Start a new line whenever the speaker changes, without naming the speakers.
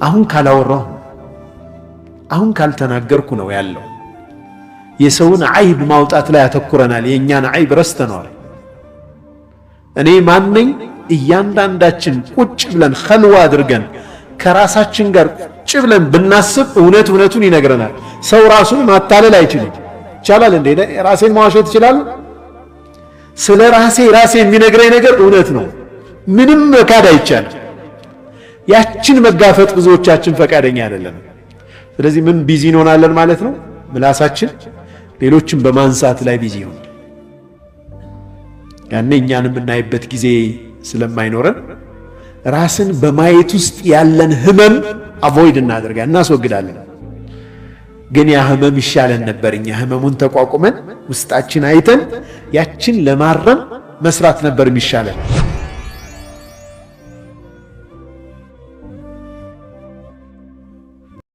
አሁን ካላወራሁ አሁን ካልተናገርኩ ነው ያለው። የሰውን አይብ ማውጣት ላይ ያተኩረናል። የኛን አይብ ረስተናል። እኔ ማንኝ እያንዳንዳችን ቁጭ ብለን ኸልዋ አድርገን ከራሳችን ጋር ቁጭ ብለን ብናስብ እውነቱን ይነግረናል። ሰው ራሱን ማታለል አይችልም። ይቻላል እንዴ? ራሴን ማዋሸት ይችላል? ስለ ራሴ የሚነግረኝ ነገር እውነት ነው። ምንም መካድ አይቻልም። ያችን መጋፈጥ ብዙዎቻችን ፈቃደኛ አይደለም። ስለዚህ ምን ቢዚ እንሆናለን ማለት ነው? ምላሳችን ሌሎችን በማንሳት ላይ ቢዚ ይሆናል። ያኔ እኛን የምናይበት ጊዜ ስለማይኖረን ራስን በማየት ውስጥ ያለን ህመም አቮይድ እናስወግዳለን። ግን ያ ህመም ይሻለን ነበር። እኛ ህመሙን ተቋቁመን ውስጣችን አይተን ያችን ለማረም መስራት ነበር የሚሻለን።